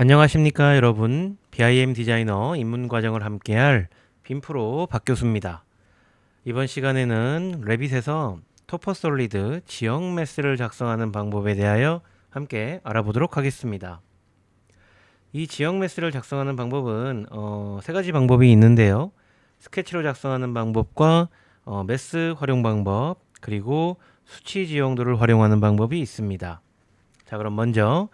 안녕하십니까 여러분. BIM 디자이너 입문 과정을 함께할 빔프로 박교수입니다. 이번 시간에는 레빗에서 토퍼솔리드 지형 매스를 작성하는 방법에 대하여 함께 알아보도록 하겠습니다. 이 지형 매스를 작성하는 방법은 세 가지 방법이 있는데요. 스케치로 작성하는 방법과 매스 활용 방법, 그리고 수치 지형도를 활용하는 방법이 있습니다. 자, 그럼 먼저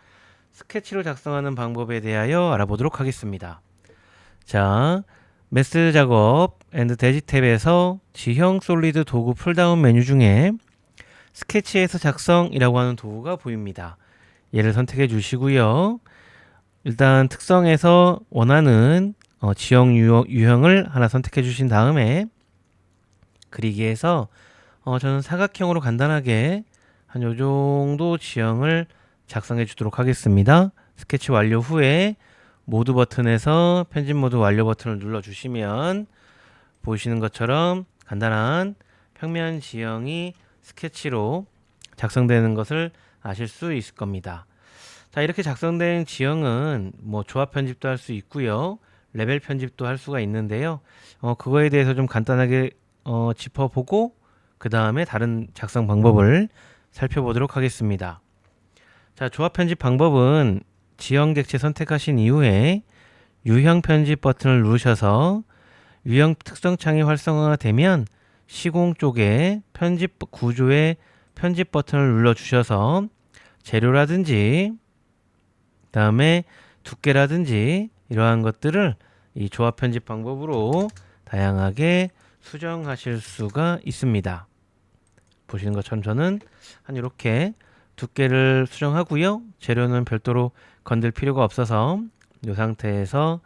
스케치로 작성하는 방법에 대하여 알아보도록 하겠습니다. 자, 매스 작업 앤드 대지 탭에서 지형 솔리드 도구 풀다운 메뉴 중에 스케치에서 작성이라고 하는 도구가 보입니다. 얘를 선택해 주시고요. 일단 특성에서 원하는 지형 유형을 하나 선택해 주신 다음에 그리기에서 저는 사각형으로 간단하게 한 요 정도 지형을 작성해 주도록 하겠습니다. 스케치 완료 후에 모드 버튼에서 편집 모드 완료 버튼을 눌러 주시면 보시는 것처럼 간단한 평면 지형이 스케치로 작성되는 것을 아실 수 있을 겁니다. 자, 이렇게 작성된 지형은 뭐 조합 편집도 할 수 있고요. 레벨 편집도 할 수가 있는데요. 그거에 대해서 좀 간단하게 짚어보고 그 다음에 다른 작성 방법을 살펴보도록 하겠습니다. 자, 조합 편집 방법은 지형 객체 선택하신 이후에 유형 편집 버튼을 누르셔서 유형 특성 창이 활성화되면 시공 쪽에 편집 구조의 편집 버튼을 눌러 주셔서 재료라든지 그다음에 두께라든지 이러한 것들을 이 조합 편집 방법으로 다양하게 수정하실 수가 있습니다. 보시는 것처럼 저는 한 이렇게 두께를 수정하고요. 재료는 별도로 건들 필요가 없어서 이 상태에서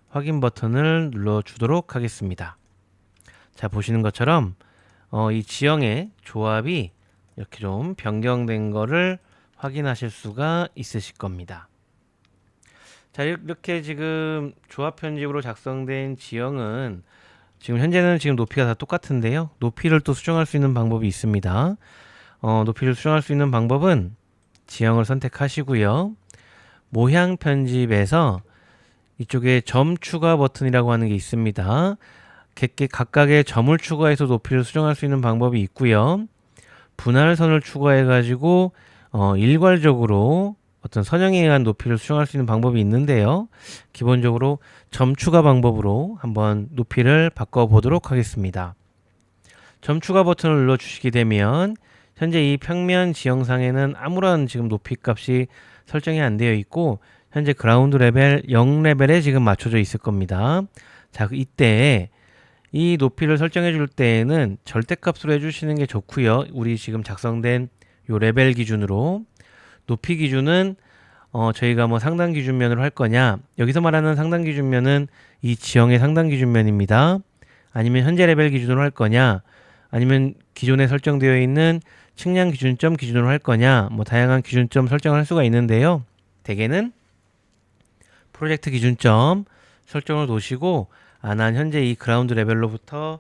확인 버튼을 눌러 주도록 하겠습니다. 자, 보시는 것처럼 이 지형의 조합이 이렇게 좀 변경된 거를 확인하실 수가 있으실 겁니다. 자, 이렇게 지금 조합 편집으로 작성된 지형은 지금 현재는 지금 높이가 다 똑같은데요. 높이를 또 수정할 수 있는 방법이 있습니다. 높이를 수정할 수 있는 방법은 지형을 선택하시고요. 모양 편집에서 이쪽에 점 추가 버튼이라고 하는 게 있습니다. 각각의 점을 추가해서 높이를 수정할 수 있는 방법이 있고요. 분할선을 추가해 가지고 일괄적으로 어떤 선형에 의한 높이를 수정할 수 있는 방법이 있는데요. 기본적으로 점 추가 방법으로 한번 높이를 바꿔 보도록 하겠습니다. 점 추가 버튼을 눌러 주시게 되면 현재 이 평면 지형상에는 아무런 지금 높이 값이 설정이 안 되어 있고 현재 그라운드 레벨 0레벨에 지금 맞춰져 있을 겁니다. 자, 이때 이 높이를 설정해 줄 때에는 절대값으로 해주시는 게 좋고요. 우리 지금 작성된 요 레벨 기준으로 높이 기준은 저희가 뭐 상단 기준면으로 할 거냐, 여기서 말하는 상단 기준면은 이 지형의 상단 기준면입니다. 아니면 현재 레벨 기준으로 할 거냐, 아니면 기존에 설정되어 있는 측량 기준점 기준으로 할 거냐, 뭐 다양한 기준점 설정을 할 수가 있는데요. 대개는 프로젝트 기준점 설정을 놓으시고 난 현재 이 그라운드 레벨로부터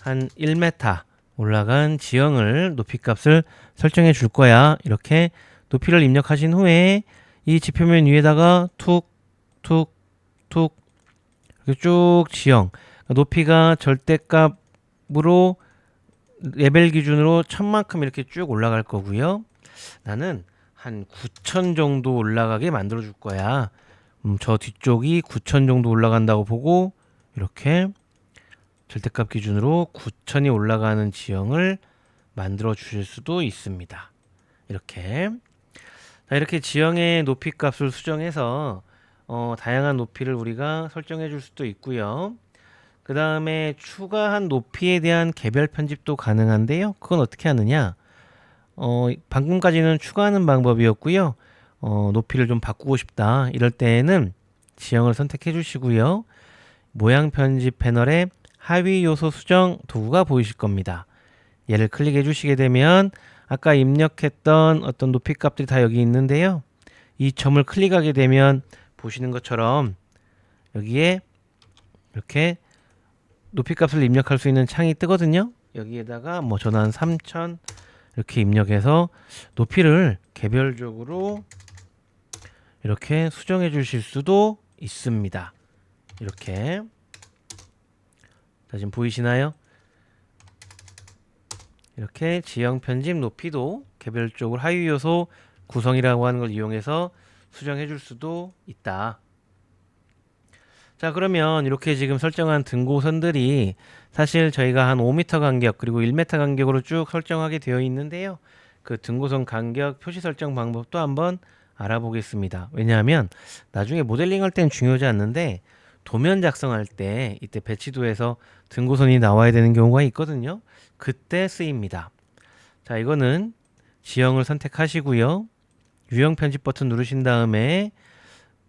한 1m 올라간 지형을 높이 값을 설정해 줄 거야. 이렇게 높이를 입력하신 후에 이 지표면 위에다가 툭 이렇게 쭉 지형 높이가 절대값으로 레벨 기준으로 1000만큼 이렇게 쭉 올라갈 거고요. 나는 한 9000 정도 올라가게 만들어 줄 거야. 저 뒤쪽이 9000 정도 올라간다고 보고 이렇게 절대값 기준으로 9000이 올라가는 지형을 만들어 주실 수도 있습니다. 이렇게 지형의 높이 값을 수정해서 다양한 높이를 우리가 설정해 줄 수도 있고요. 그 다음에 추가한 높이에 대한 개별 편집도 가능한데요. 그건 어떻게 하느냐? 방금까지는 추가하는 방법이었고요. 높이를 좀 바꾸고 싶다. 이럴 때에는 지형을 선택해 주시고요. 모양 편집 패널에 하위 요소 수정 도구가 보이실 겁니다. 얘를 클릭해 주시게 되면 아까 입력했던 어떤 높이 값들이 다 여기 있는데요. 이 점을 클릭하게 되면 보시는 것처럼 여기에 이렇게 높이 값을 입력할 수 있는 창이 뜨거든요. 여기에다가 뭐 저는 한 3000 이렇게 입력해서 높이를 개별적으로 이렇게 수정해 주실 수도 있습니다. 이렇게. 자, 지금 보이시나요? 이렇게 지형 편집 높이도 개별적으로 하위 요소 구성이라고 하는 걸 이용해서 수정해 줄 수도 있다. 자, 그러면 이렇게 지금 설정한 등고선들이 사실 저희가 한 5m 간격 그리고 1m 간격으로 쭉 설정하게 되어 있는데요. 그 등고선 간격 표시 설정 방법도 한번 알아보겠습니다. 왜냐하면 나중에 모델링 할 땐 중요하지 않는데 도면 작성할 때 이때 배치도에서 등고선이 나와야 되는 경우가 있거든요. 그때 쓰입니다. 자, 이거는 지형을 선택하시고요. 유형 편집 버튼 누르신 다음에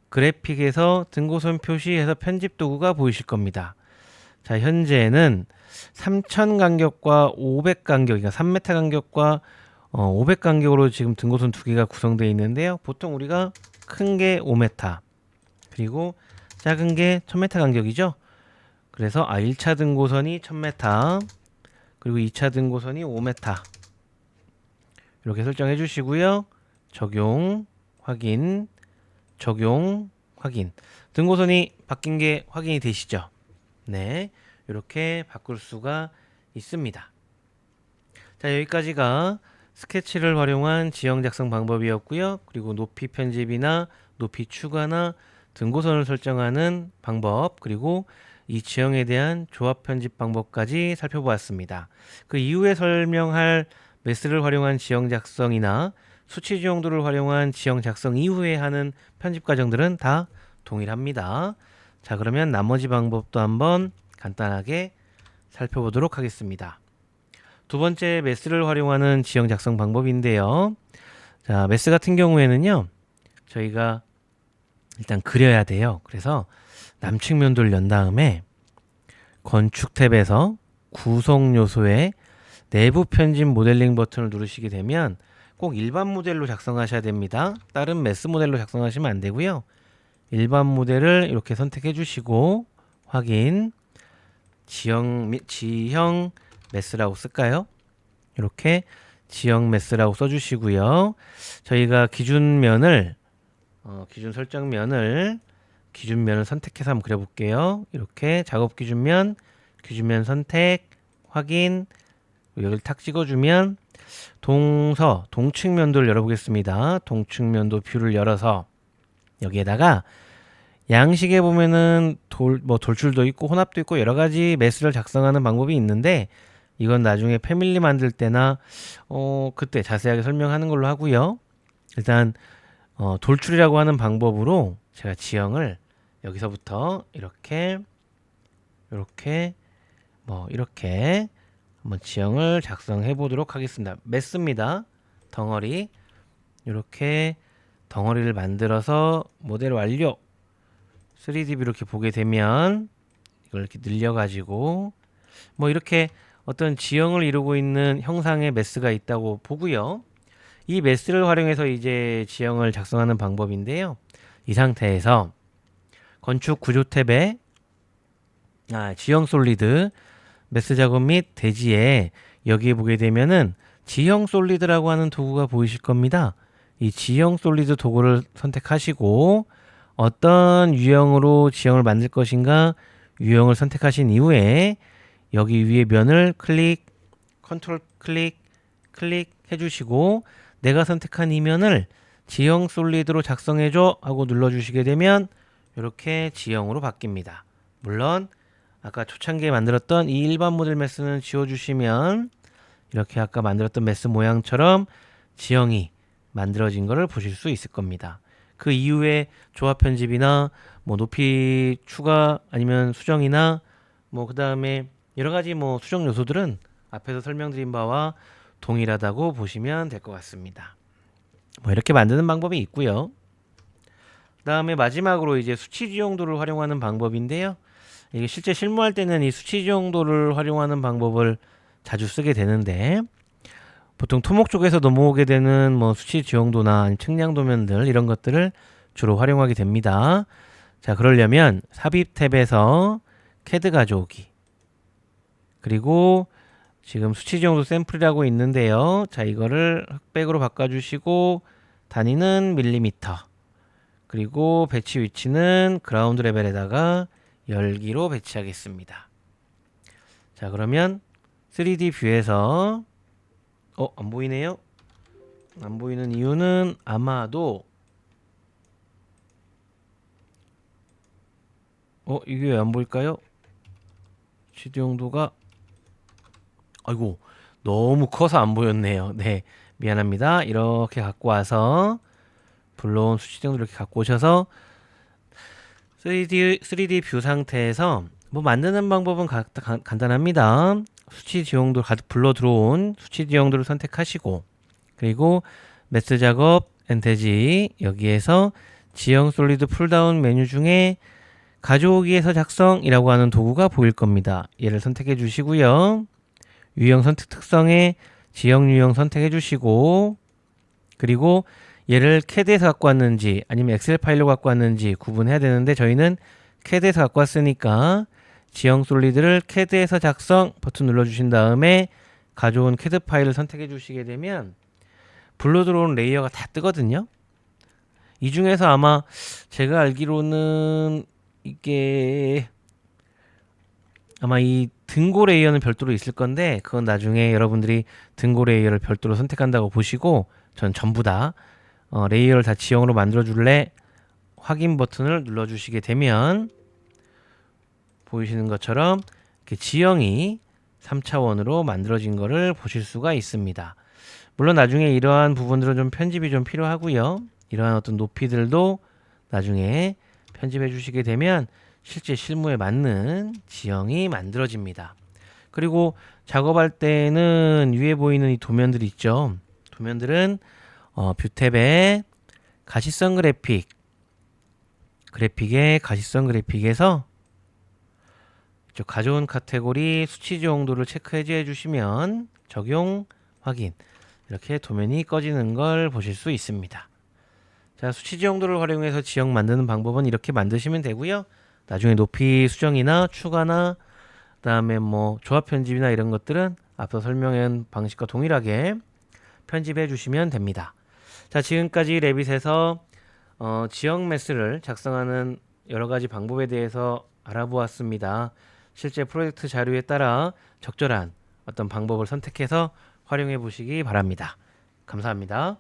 그래픽에서 등고선 표시해서 편집 도구가 보이실 겁니다. 자, 현재는 3000 간격과 500 간격, 그러니까 3m 간격과 500 간격으로 지금 등고선 두 개가 구성되어 있는데요. 보통 우리가 큰 게 5m, 그리고 작은 게 1000m 간격이죠. 그래서 1차 등고선이 1000m, 그리고 2차 등고선이 5m. 이렇게 설정해 주시고요. 적용, 확인, 적용, 확인. 등고선이 바뀐 게 확인이 되시죠? 네, 이렇게 바꿀 수가 있습니다. 자, 여기까지가 스케치를 활용한 지형 작성 방법이었고요. 그리고 높이 편집이나 높이 추가나 등고선을 설정하는 방법, 그리고 이 지형에 대한 조합 편집 방법까지 살펴보았습니다. 그 이후에 설명할 매스를 활용한 지형 작성이나 수치 지형도를 활용한 지형 작성 이후에 하는 편집 과정들은 다 동일합니다. 자, 그러면 나머지 방법도 한번 간단하게 살펴보도록 하겠습니다. 두 번째 매스를 활용하는 지형 작성 방법인데요. 자, 매스 같은 경우에는요, 저희가 일단 그려야 돼요. 그래서 남측면도를 연 다음에 건축 탭에서 구성 요소에 내부 편집 모델링 버튼을 누르시게 되면 꼭 일반 모델로 작성하셔야 됩니다. 다른 매스 모델로 작성하시면 안 되고요. 일반 모델을 이렇게 선택해 주시고 확인, 지형 매스라고 쓸까요? 이렇게 지형 매스라고 써주시고요. 저희가 기준면을 기준 설정면을 기준면을 선택해서 한번 그려볼게요. 이렇게 작업 기준면, 기준면 선택, 확인, 여기를 탁 찍어주면 동측면도를 열어보겠습니다. 동측면도 뷰를 열어서 여기에다가 양식에 보면은 돌출도 있고 혼합도 있고 여러 가지 매스를 작성하는 방법이 있는데 이건 나중에 패밀리 만들 때나 그때 자세하게 설명하는 걸로 하고요. 일단 돌출이라고 하는 방법으로 제가 지형을 여기서부터 이렇게 한번 지형을 작성해 보도록 하겠습니다. 매스입니다. 덩어리 이렇게 덩어리를 만들어서 모델 완료 3D 이렇게 보게 되면 이걸 이렇게 늘려 가지고 이렇게 어떤 지형을 이루고 있는 형상의 매스가 있다고 보고요. 이 매스를 활용해서 이제 지형을 작성하는 방법인데요. 이 상태에서 건축 구조 탭에 지형 솔리드 매스 작업 및 대지에 여기에 보게 되면은 지형 솔리드라고 하는 도구가 보이실 겁니다. 이 지형 솔리드 도구를 선택하시고 어떤 유형으로 지형을 만들 것인가 유형을 선택하신 이후에 여기 위에 면을 컨트롤 클릭 해주시고 내가 선택한 이 면을 지형 솔리드로 작성해줘 하고 눌러주시게 되면 이렇게 지형으로 바뀝니다. 물론 아까 초창기에 만들었던 이 일반 모델 매스는 지워주시면 이렇게 아까 만들었던 매스 모양처럼 지형이 만들어진 것을 보실 수 있을 겁니다. 그 이후에 조합 편집이나 높이 추가 아니면 수정이나 그 다음에 여러 가지 수정 요소들은 앞에서 설명드린 바와 동일하다고 보시면 될 것 같습니다. 이렇게 만드는 방법이 있고요. 그 다음에 마지막으로 이제 수치 지형도를 활용하는 방법인데요. 이게 실제 실무할 때는 이 수치 지형도를 활용하는 방법을 자주 쓰게 되는데 보통 토목 쪽에서 넘어오게 되는 수치 지형도나 측량 도면들 이런 것들을 주로 활용하게 됩니다. 자, 그러려면 삽입 탭에서 CAD 가져오기 그리고 지금 수치 지형도 샘플이라고 있는데요. 자, 이거를 흑백으로 바꿔주시고 단위는 밀리미터 그리고 배치 위치는 그라운드 레벨에다가 열기로 배치하겠습니다. 자, 그러면 3D 뷰에서 안 보이네요. 안 보이는 이유는 아마도 이게 왜 안 보일까요? 시드 용도가 아이고 너무 커서 안 보였네요. 네, 미안합니다. 이렇게 갖고 와서 불러온 수치 정도 이렇게 갖고 오셔서 3D 뷰 상태에서 뭐 만드는 방법은 간단합니다. 수치 지형도 가득 불러 들어온 수치 지형도를 선택하시고 그리고 매스 작업 엔테지 여기에서 지형 솔리드 풀다운 메뉴 중에 가져오기에서 작성이라고 하는 도구가 보일 겁니다. 얘를 선택해 주시고요. 유형 선택 특성에 지형 유형 선택해 주시고 그리고 얘를 CAD에서 갖고 왔는지 아니면 엑셀 파일로 갖고 왔는지 구분해야 되는데 저희는 CAD에서 갖고 왔으니까 지형 솔리드를 CAD에서 작성 버튼 눌러주신 다음에 가져온 CAD 파일을 선택해 주시게 되면 불러 들어온 레이어가 다 뜨거든요. 이 중에서 아마 제가 알기로는 이게 아마 이 등고 레이어는 별도로 있을 건데 그건 나중에 여러분들이 등고 레이어를 별도로 선택한다고 보시고 전 전부 다 레이어를 다 지형으로 만들어 줄래 확인 버튼을 눌러 주시게 되면 보이시는 것처럼 이렇게 지형이 3차원으로 만들어진 거를 보실 수가 있습니다. 물론 나중에 이러한 부분들은 좀 편집이 좀 필요하고요. 이러한 어떤 높이들도 나중에 편집해 주시게 되면 실제 실무에 맞는 지형이 만들어집니다. 그리고 작업할 때는 위에 보이는 이 도면들 있죠. 도면들은 뷰 탭에 가시성 그래픽의 가시성 그래픽에서 가져온 카테고리 수치 정도를 체크해 주시면 적용 확인 이렇게 도면이 꺼지는 걸 보실 수 있습니다. 자, 수치 정도를 활용해서 지형 만드는 방법은 이렇게 만드시면 되고요. 나중에 높이 수정이나 추가나 그다음에 뭐 조합 편집이나 이런 것들은 앞서 설명한 방식과 동일하게 편집해 주시면 됩니다. 자, 지금까지 레빗에서 지형 매스를 작성하는 여러 가지 방법에 대해서 알아보았습니다. 실제 프로젝트 자료에 따라 적절한 어떤 방법을 선택해서 활용해 보시기 바랍니다. 감사합니다.